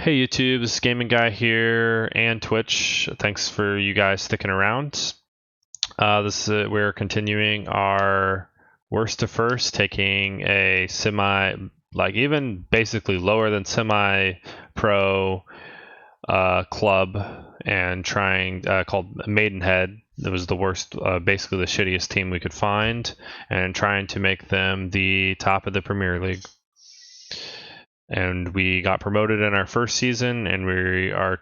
Hey YouTube, this is Gaming Guy here and Twitch. Thanks for you guys sticking around. We're continuing our worst to first, taking a even basically lower than semi-pro club and trying called Maidenhead. It was the worst, basically the shittiest team we could find, and trying to make them the top of the Premier League. And we got promoted in our first season, and we are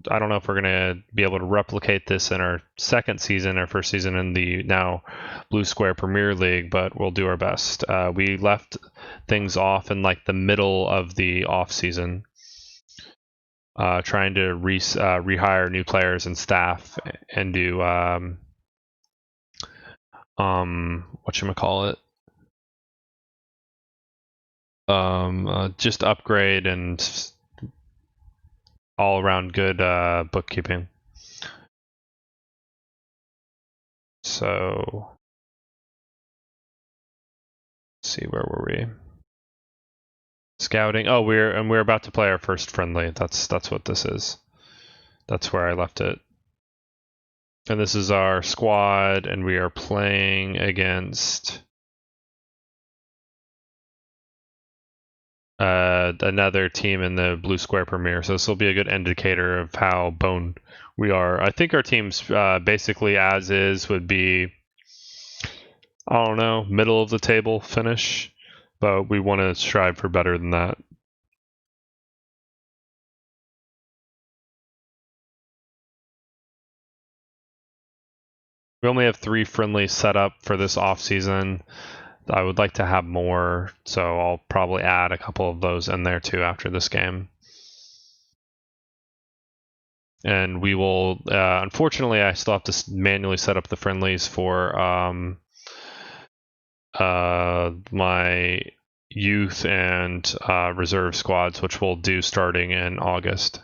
I don't know if we're going to be able to replicate this in our second season, our first season in the now Blue Square Premier League, but we'll do our best. We left things off in like the middle of the off season, trying to rehire new players and staff and do whatchamacallit, just upgrade and all around good bookkeeping. So, let's see, where were we? Scouting. Oh, we're about to play our first friendly. That's what this is. That's where I left it. And this is our squad, and we are playing against another team in the Blue Square Premier. So this will be a good indicator of how boned we are. I think our team's basically as is would be, I don't know, middle of the table finish, but we want to strive for better than that. We only have 3 friendlies set up for this off season. I would like to have more, so I'll probably add a couple of those in there too after this game. And we will, unfortunately, I still have to manually set up the friendlies for my youth and reserve squads, which we'll do starting in August.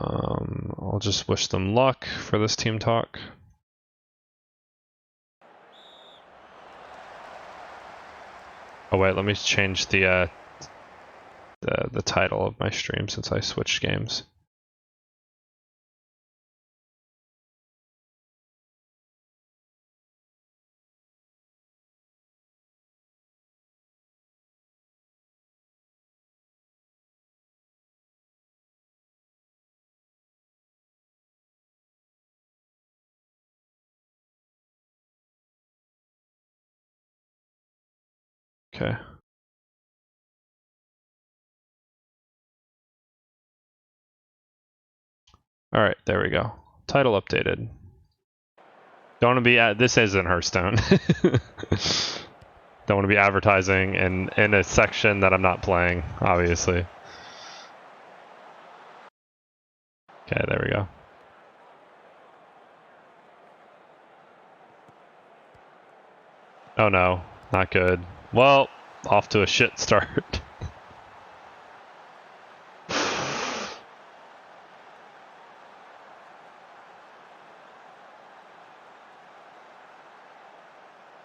I'll just wish them luck for this team talk. Oh wait, let me change the title of my stream since I switched games. Okay. All right, there we go. Title updated. Don't want to be this isn't Hearthstone. Don't want to be advertising in a section that I'm not playing, obviously. Okay, there we go. Oh no, not good. Well, off to a shit start.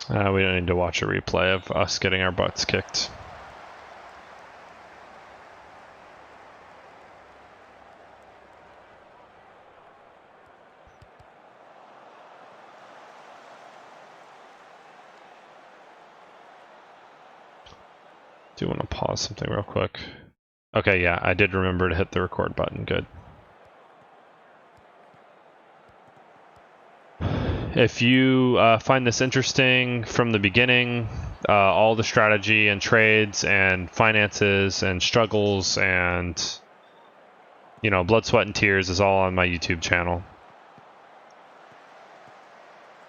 We don't need to watch a replay of us getting our butts kicked. Do want to pause something real quick. Okay, yeah, I did remember to hit the record button. Good. If you find this interesting from the beginning, all the strategy and trades and finances and struggles and, you know, blood, sweat, and tears is all on my YouTube channel.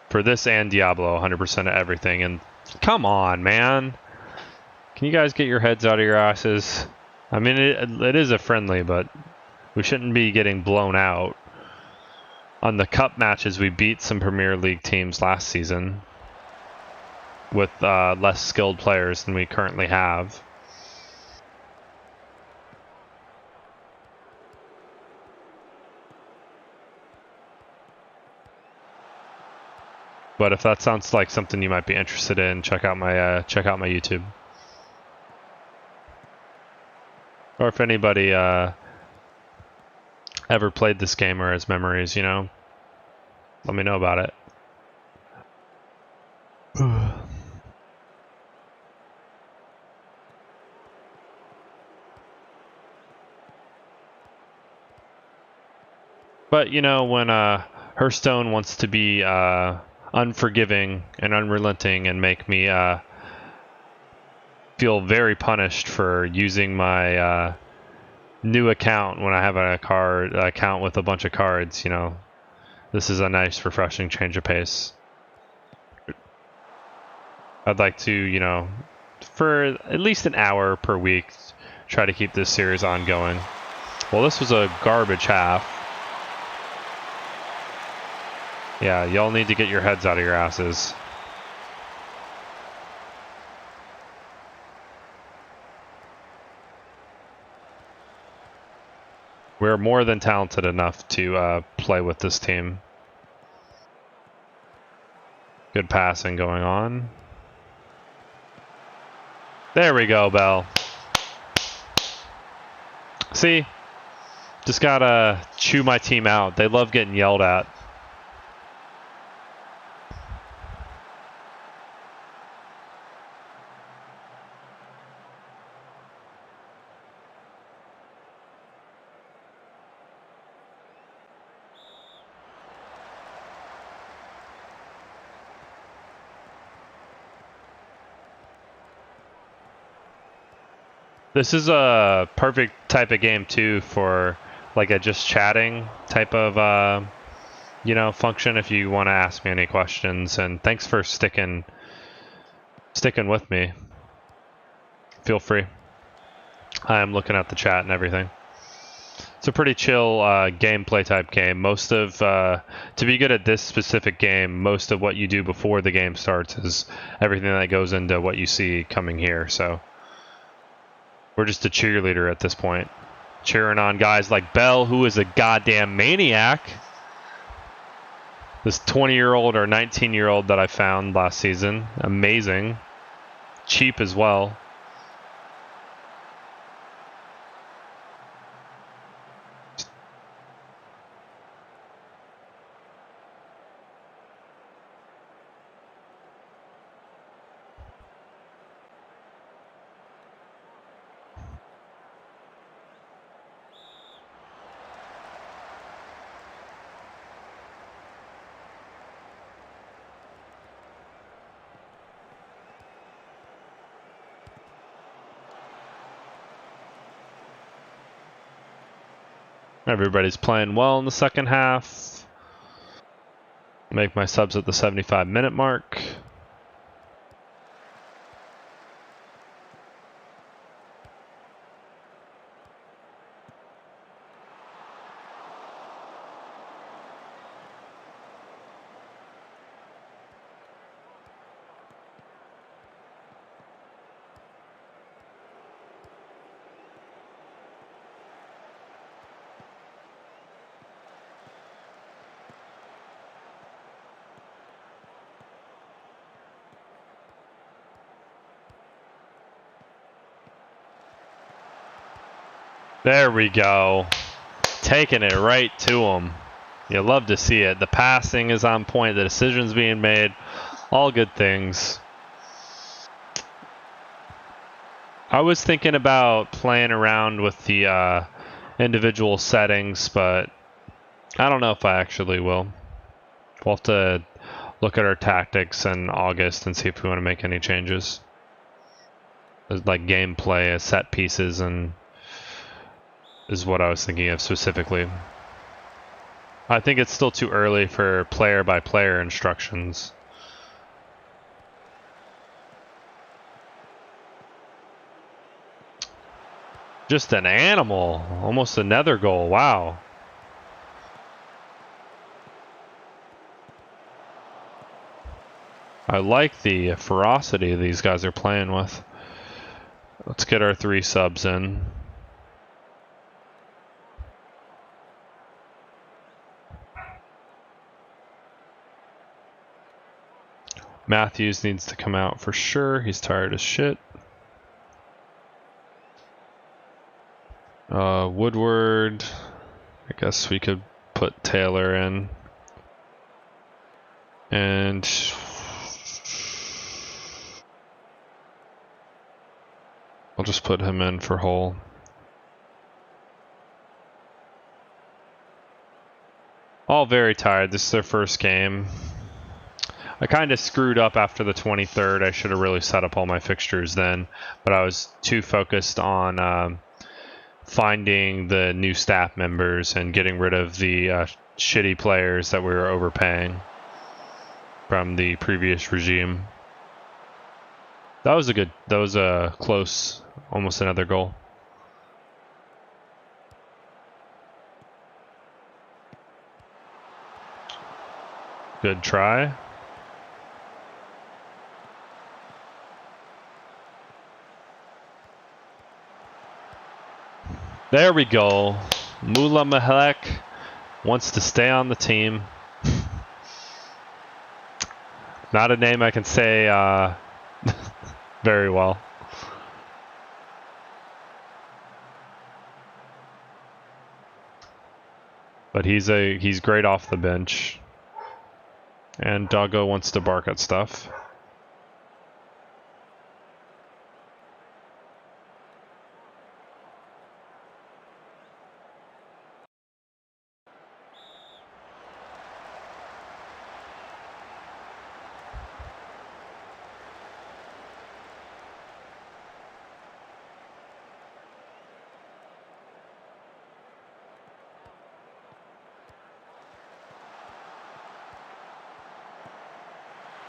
For this and Diablo, 100% of everything. And come on, man. Can you guys get your heads out of your asses? I mean, it is a friendly, but we shouldn't be getting blown out. On the cup matches, we beat some Premier League teams last season with less skilled players than we currently have. But if that sounds like something you might be interested in, check out my YouTube. Or if anybody ever played this game or has memories, you know, let me know about it. But you know, when Hearthstone wants to be unforgiving and unrelenting and make me feel very punished for using my new account when I have a account with a bunch of cards, you know, this is a nice, refreshing change of pace. I'd like to, you know, for at least an hour per week, try to keep this series ongoing. Well, this was a garbage half. Yeah, y'all need to get your heads out of your asses. We're more than talented enough to play with this team. Good passing going on. There we go, Bell. See? Just gotta chew my team out. They love getting yelled at. This is a perfect type of game too for like a just chatting type of you know, function if you want to ask me any questions. And thanks for sticking with me. Feel free. I am looking at the chat and everything. It's a pretty chill gameplay type game. Most of to be good at this specific game, most of what you do before the game starts is everything that goes into what you see coming here. So we're just a cheerleader at this point, cheering on guys like Bell, who is a goddamn maniac. This 20-year-old or 19-year-old that I found last season, amazing, cheap as well. Everybody's playing well in the second half. Make my subs at the 75-minute mark. There we go. Taking it right to him. You love to see it. The passing is on point. The decisions being made. All good things. I was thinking about playing around with the individual settings, but I don't know if I actually will. We'll have to look at our tactics in August and see if we want to make any changes. There's like gameplay, set pieces, and is what I was thinking of specifically. I think it's still too early for player-by-player instructions. Just an animal. Almost another goal. Wow. I like the ferocity these guys are playing with. Let's get our 3 subs in. Matthews needs to come out for sure. He's tired as shit. Woodward. I guess we could put Taylor in. And I'll just put him in for Hull. All very tired. This is their first game. I kind of screwed up after the 23rd. I should have really set up all my fixtures then, but I was too focused on finding the new staff members and getting rid of the shitty players that we were overpaying from the previous regime. That was a close, almost another goal. Good try. There we go. Mula Mahalek wants to stay on the team. Not a name I can say very well. But he's great off the bench. And Doggo wants to bark at stuff.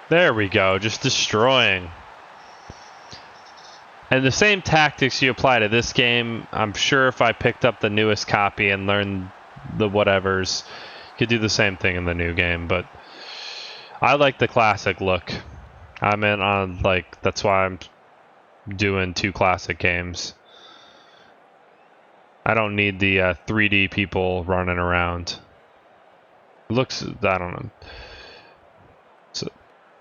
There we go, just destroying. And the same tactics you apply to this game, I'm sure if I picked up the newest copy and learned the whatevers, could do the same thing in the new game, but I like the classic look. I'm in on, like, that's why I'm doing 2 classic games. I don't need the 3D people running around. It looks, I don't know. So,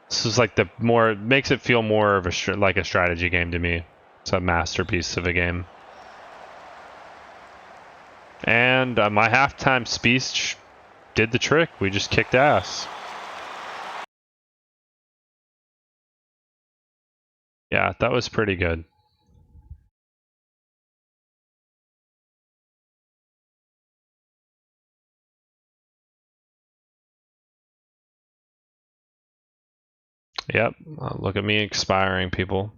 this is like makes it feel more of like a strategy game to me. It's a masterpiece of a game. And my halftime speech did the trick. We just kicked ass. Yeah, that was pretty good. Yep, look at me expiring, people.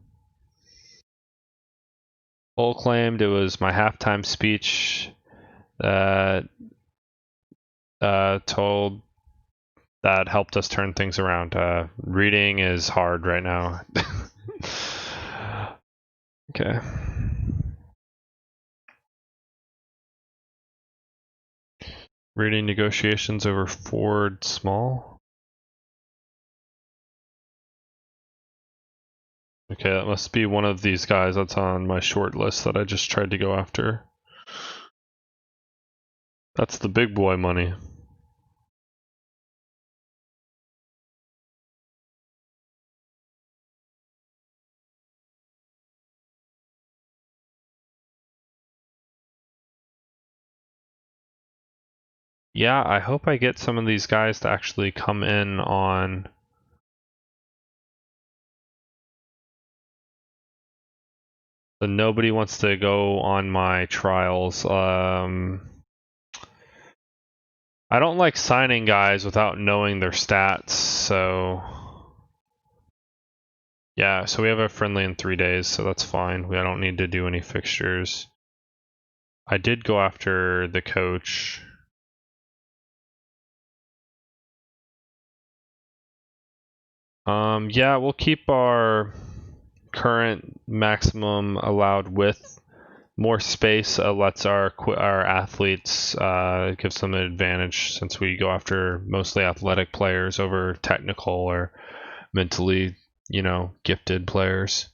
Full claimed it was my halftime speech that helped us turn things around. Reading is hard right now. Okay. Reading negotiations over Ford Small. Okay, that must be one of these guys that's on my short list that I just tried to go after. That's the big boy money. Yeah, I hope I get some of these guys to actually come in on... So nobody wants to go on my trials. I don't like signing guys without knowing their stats, so... Yeah, so we have a friendly in 3 days, so that's fine. I don't need to do any fixtures. I did go after the coach. Yeah, we'll keep our current maximum allowed width. More space lets our athletes, gives them an advantage since we go after mostly athletic players over technical or mentally, gifted players.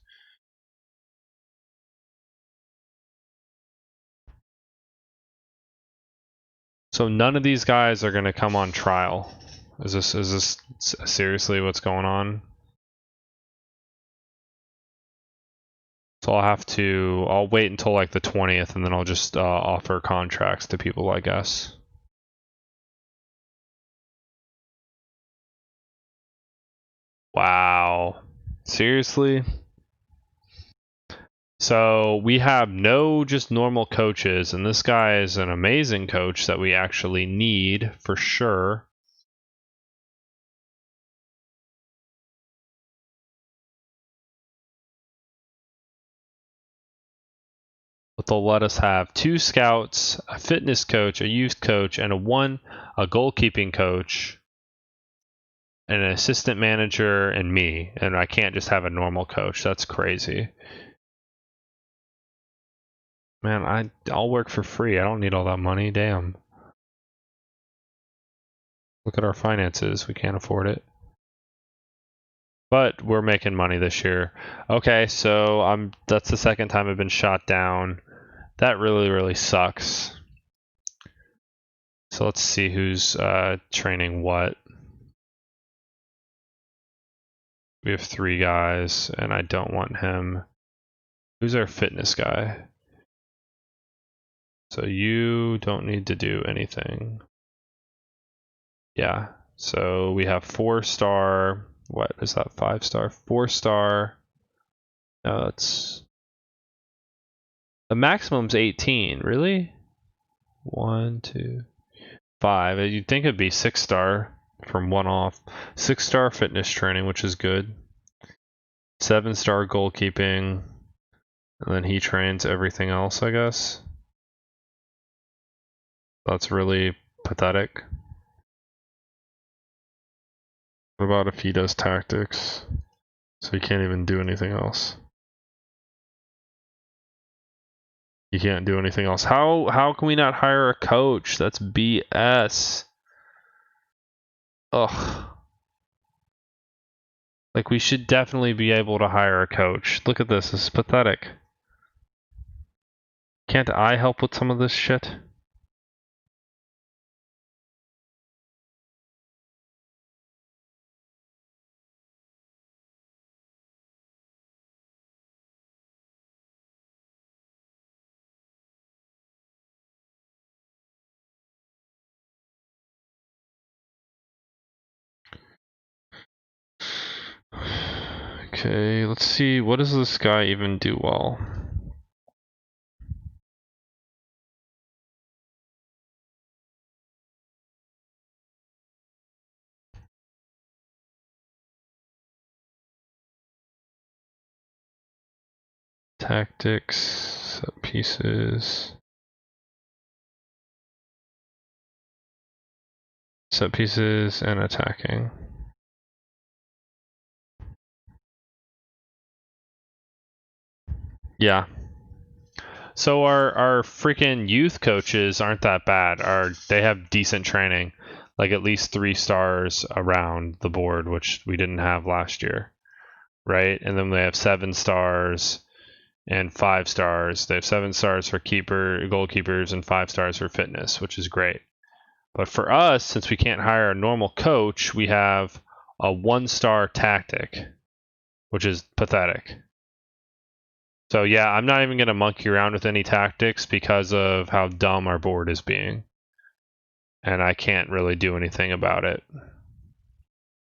So none of these guys are going to come on trial. Is this seriously what's going on? So I'll wait until like the 20th and then I'll just offer contracts to people, I guess. Wow. Seriously? So we have no just normal coaches, and this guy is an amazing coach that we actually need for sure. But they'll let us have 2 scouts, a fitness coach, a youth coach, and a goalkeeping coach, and an assistant manager, and me. And I can't just have a normal coach. That's crazy. Man, I'll work for free. I don't need all that money. Damn. Look at our finances. We can't afford it. But we're making money this year. Okay, so that's the second time I've been shot down. That really, really sucks. So let's see who's training what. We have 3 guys, and I don't want him. Who's our fitness guy? So you don't need to do anything. Yeah, so we have 4-star. What is that? 5-star? 4-star. No, it's the maximum's 18. Really? 1, 2, 5. You'd think it'd be 6-star from 1 off. 6-star fitness training, which is good. 7-star goalkeeping, and then he trains everything else, I guess. That's really pathetic. What about if he does tactics? So he can't even do anything else. He can't do anything else. How can we not hire a coach? That's BS. Ugh. Like, we should definitely be able to hire a coach. Look at this. This is pathetic. Can't I help with some of this shit? Okay, let's see. What does this guy even do well? Tactics, set pieces. Set pieces and attacking. Yeah. So our freaking youth coaches aren't that bad. They have decent training, like at least 3 stars around the board, which we didn't have last year, right? And then they have 7 stars and 5 stars. They have 7 stars for goalkeepers and 5 stars for fitness, which is great. But for us, since we can't hire a normal coach, we have a 1-star tactic, which is pathetic. So yeah, I'm not even going to monkey around with any tactics because of how dumb our board is being. And I can't really do anything about it.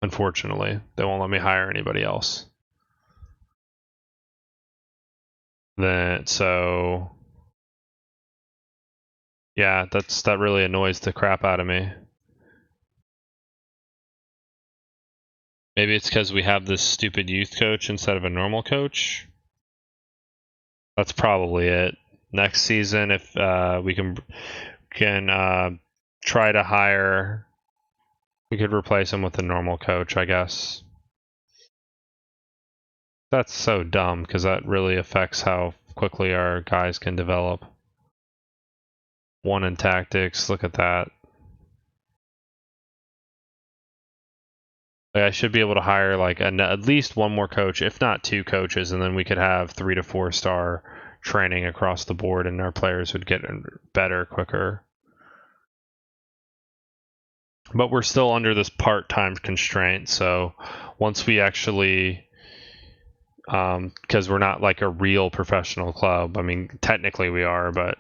Unfortunately, they won't let me hire anybody else. So yeah, that really annoys the crap out of me. Maybe it's because we have this stupid youth coach instead of a normal coach. That's probably it. Next season, if we can try to hire, we could replace him with a normal coach, I guess. That's so dumb because that really affects how quickly our guys can develop. 1 in tactics, look at that. Like, I should be able to hire like at least 1 more coach, if not 2 coaches, and then we could have 3 to 4-star training across the board, and our players would get better quicker. But we're still under this part-time constraint, so once we actually because we're not like a real professional club. I mean, technically we are, but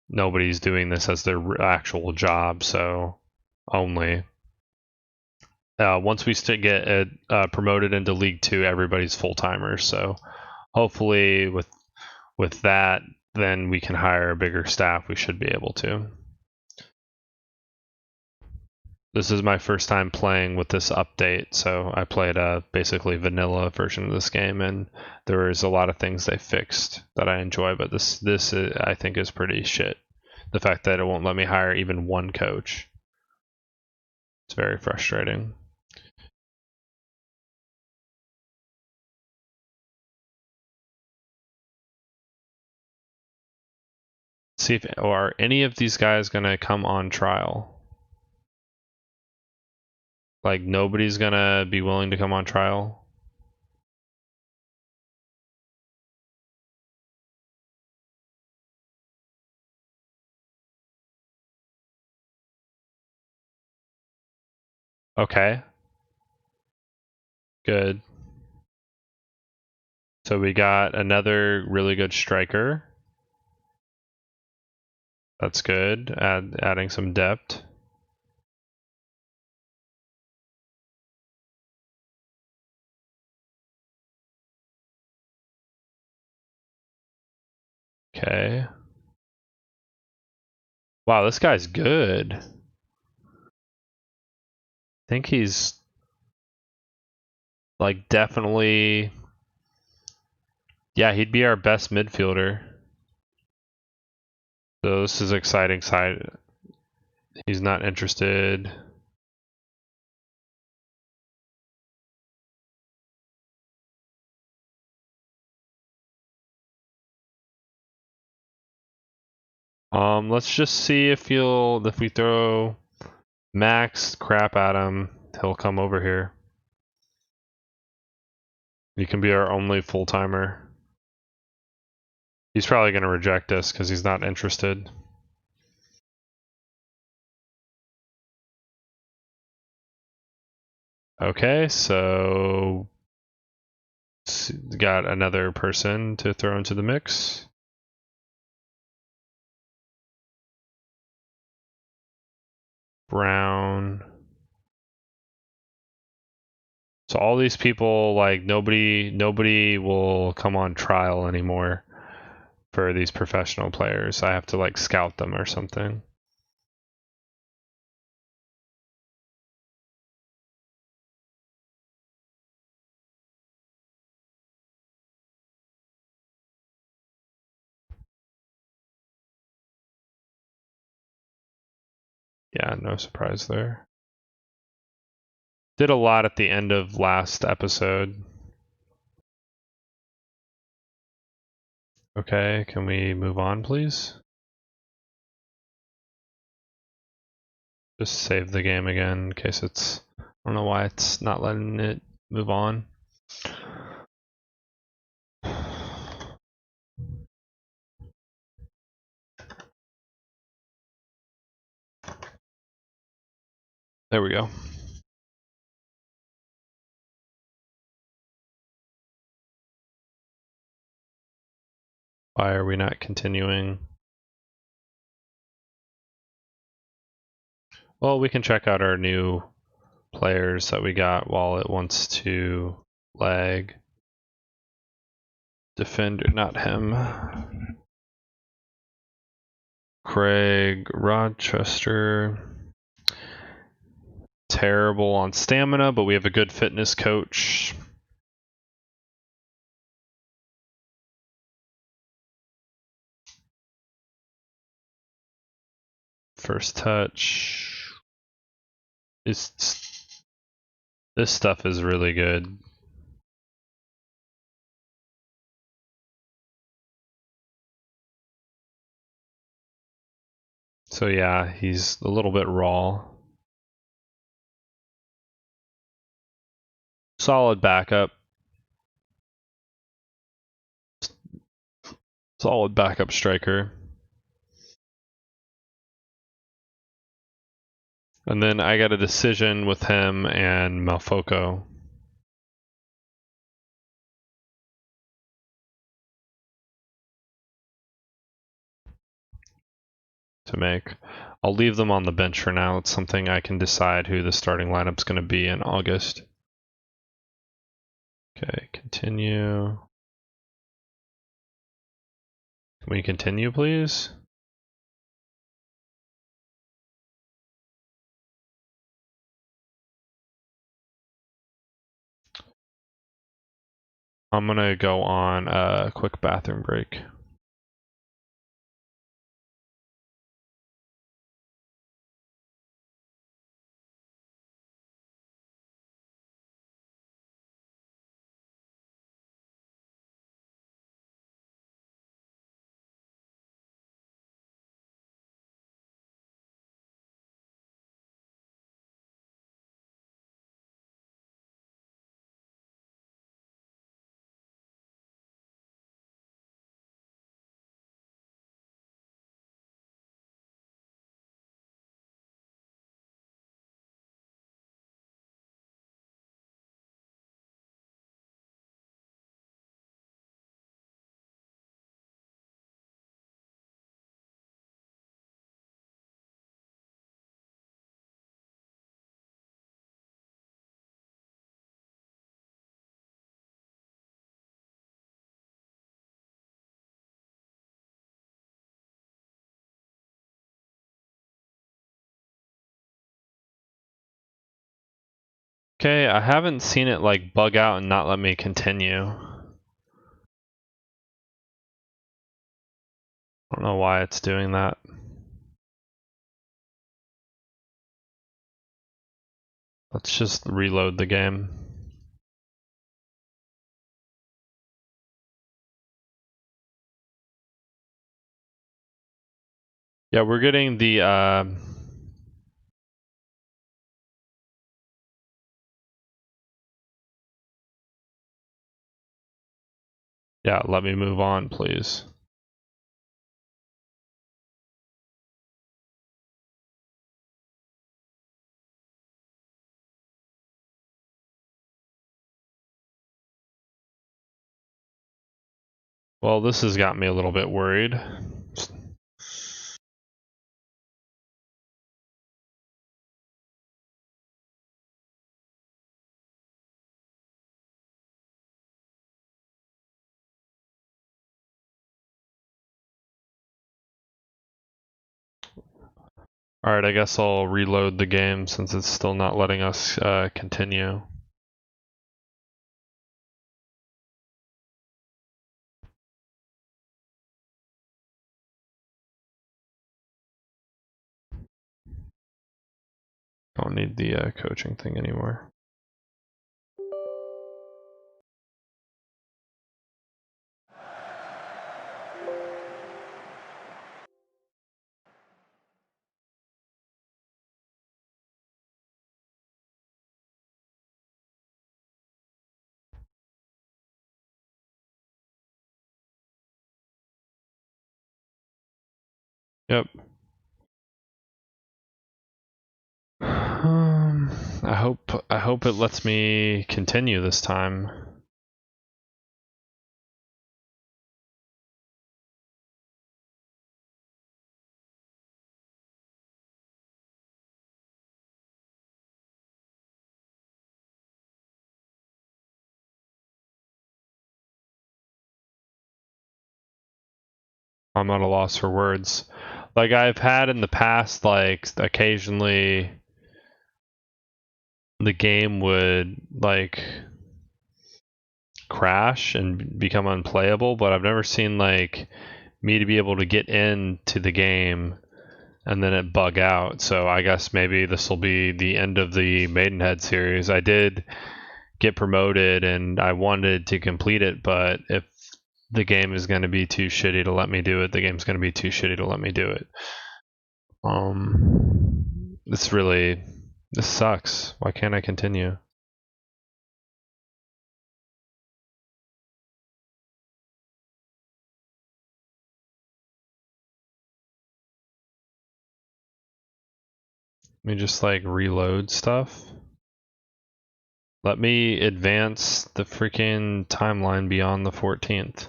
nobody's doing this as their actual job. So only once we get promoted into League Two, everybody's full timers. So hopefully, with that, then we can hire a bigger staff. We should be able to. This is my first time playing with this update, so I played a basically vanilla version of this game, and there is a lot of things they fixed that I enjoy, but this I think is pretty shit. The fact that it won't let me hire even one coach. It's very frustrating. See if are any of these guys gonna come on trial. Like nobody's gonna be willing to come on trial. Okay. Good. So we got another really good striker. That's good. Adding some depth. Okay. Wow, this guy's good. I think he's like definitely. Yeah, he'd be our best midfielder. So this is exciting side. He's not interested. Let's just see if we throw max crap at him, he'll come over here. He can be our only full timer. He's probably gonna reject us because he's not interested. Okay, so got another person to throw into the mix. Brown. So all these people, like nobody will come on trial anymore for these professional players. I have to like scout them or something. Yeah, no surprise there. Did a lot at the end of last episode. Okay, can we move on, please? Just save the game again in case it's. I don't know why it's not letting it move on. There we go. Why are we not continuing? Well, we can check out our new players that we got while it wants to lag. Defender, not him. Craig Rochester. Terrible on stamina, but we have a good fitness coach. First touch. This stuff is really good. So yeah, he's a little bit raw. Solid backup. Solid backup striker. And then I got a decision with him and Malfoco. to make. I'll leave them on the bench for now. It's something I can decide who the starting lineup's going to be in August. Okay, continue. Can we continue, please? I'm gonna go on a quick bathroom break. Okay, I haven't seen it like bug out and not let me continue. I don't know why it's doing that. Let's just reload the game. Yeah, we're getting the yeah, let me move on, please. Well, this has got me a little bit worried. Alright, I guess I'll reload the game since it's still not letting us continue. Don't need the coaching thing anymore. Yep. I hope it lets me continue this time. I'm at a loss for words. Like I've had in the past, like occasionally the game would like crash and become unplayable, but I've never seen like me to be able to get into the game and then it bug out. So I guess maybe this will be the end of the Maidenhead series. I did get promoted and I wanted to complete it, but if the game is going to be too shitty to let me do it, the game's going to be too shitty to let me do it. This sucks. Why can't I continue? Let me just like reload stuff. Let me advance the freaking timeline beyond the 14th.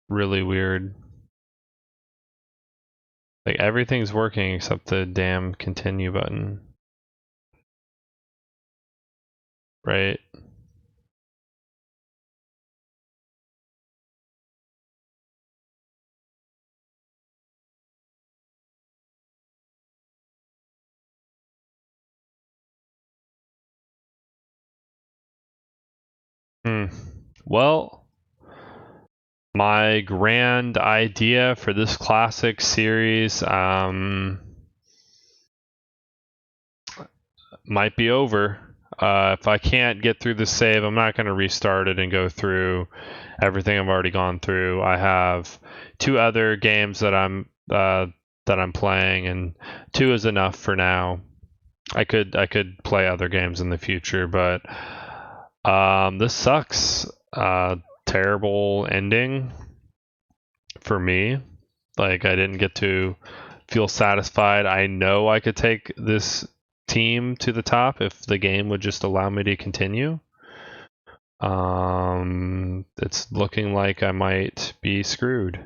really weird. Like everything's working except the damn continue button. Right? Hmm. Well, my grand idea for this classic series might be over. If I can't get through the save, I'm not going to restart it and go through everything I've already gone through. I have 2 other games that I'm playing, and 2 is enough for now. I could play other games in the future, but this sucks. Terrible ending for me. Like I didn't get to feel satisfied. I know I could take this team to the top if the game would just allow me to continue. It's looking like I might be screwed.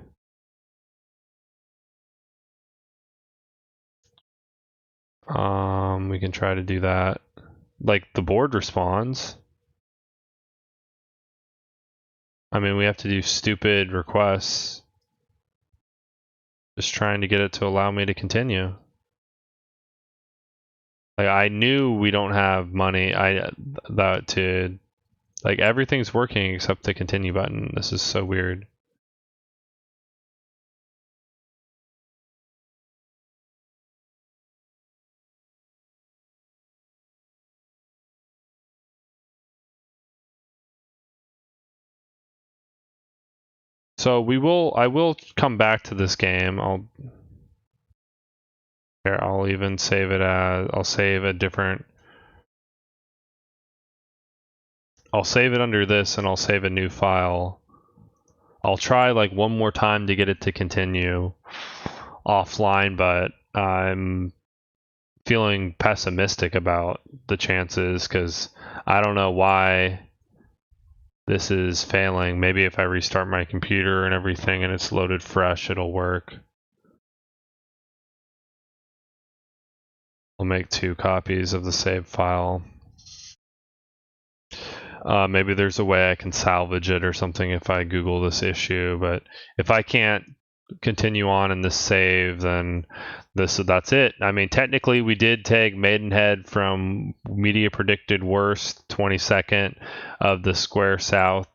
We can try to do that. Like the board responds. I mean, we have to do stupid requests. Just trying to get it to allow me to continue. Like I knew we don't have money. That to like everything's working except the continue button. This is so weird. So I will come back to this game. I'll even save it as, I'll save a different, I'll save it under this and I'll save a new file. I'll try like one more time to get it to continue offline, but I'm feeling pessimistic about the chances because I don't know why this is failing. Maybe if I restart my computer and everything and it's loaded fresh, it'll work. I'll make 2 copies of the save file. Maybe there's a way I can salvage it or something if I Google this issue, but if I can't continue on in this save, then that's it. I mean, technically, we did take Maidenhead from media predicted worst 22nd of the Square South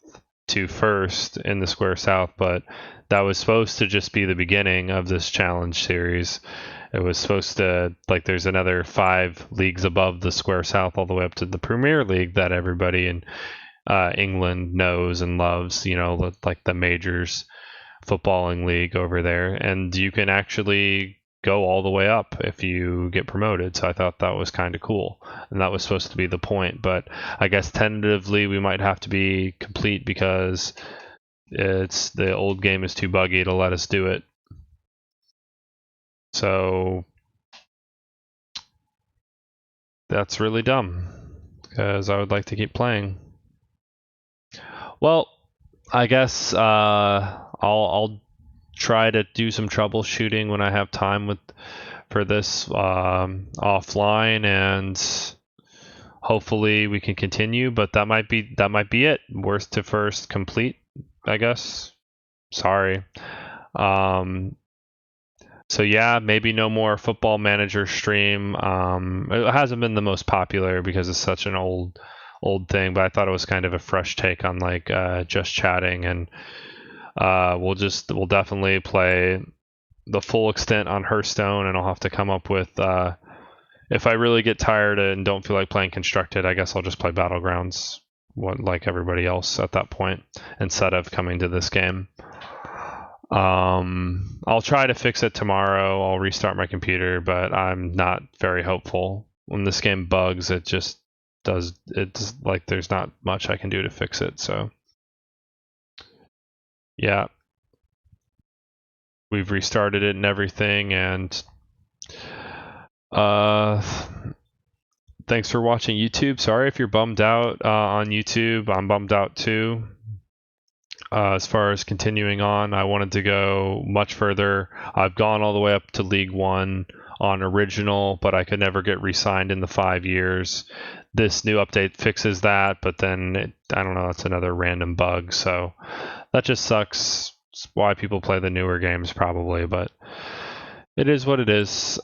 to first in the Square South, but that was supposed to just be the beginning of this challenge series. It was supposed to, like, there's another 5 leagues above the Square South all the way up to the Premier League that everybody in England knows and loves, you know, like the majors footballing league over there. And you can actually go all the way up if you get promoted. So I thought that was kind of cool. And that was supposed to be the point. But I guess tentatively we might have to be complete because it's the old game is too buggy to let us do it. So that's really dumb because I would like to keep playing. Well, I guess I'll try to do some troubleshooting when I have time for this offline, and hopefully we can continue. But that might be it. Worst to first complete, I guess. Sorry. So yeah, maybe no more Football Manager stream. It hasn't been the most popular because it's such an old thing, but I thought it was kind of a fresh take on like just chatting, and we'll definitely play the full extent on Hearthstone, and I'll have to come up with if I really get tired and don't feel like playing Constructed, I guess I'll just play Battlegrounds like everybody else at that point instead of coming to this game. I'll try to fix it tomorrow. I'll restart my computer, but I'm not very hopeful. When this game bugs, it's like there's not much I can do to fix it. So yeah, we've restarted it and everything, and thanks for watching YouTube. Sorry if you're bummed out on YouTube. I'm bummed out too. As far as continuing on, I wanted to go much further. I've gone all the way up to League One on original, but I could never get re-signed in the 5 years. This new update fixes that, but then I don't know, it's another random bug, so that just sucks. It's why people play the newer games probably, but it is what it is.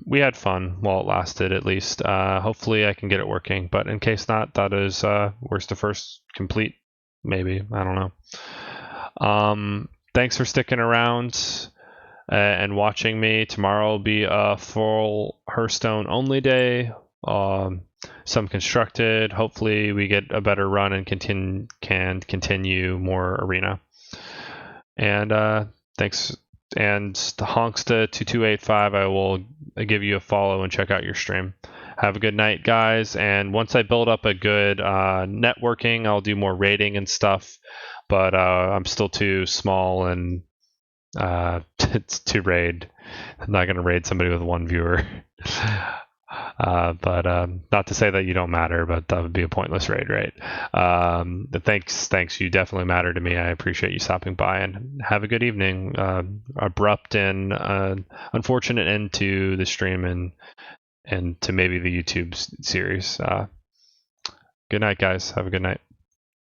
We had fun while it lasted, at least. Hopefully I can get it working, but in case not, that is worst to first complete. Maybe, I don't know. Thanks for sticking around and watching me. Tomorrow will be a full Hearthstone only day. Some constructed. Hopefully we get a better run and can continue more arena. And thanks. And the Honksta2285, I will give you a follow and check out your stream. Have a good night, guys. And once I build up a good networking, I'll do more raiding and stuff. But I'm still too small and to raid. I'm not going to raid somebody with 1 viewer. But not to say that you don't matter, but that would be a pointless raid, right? Thanks. You definitely matter to me. I appreciate you stopping by, and have a good evening. Abrupt and unfortunate end to the stream and to maybe the YouTube series. Good night, guys. Have a good night.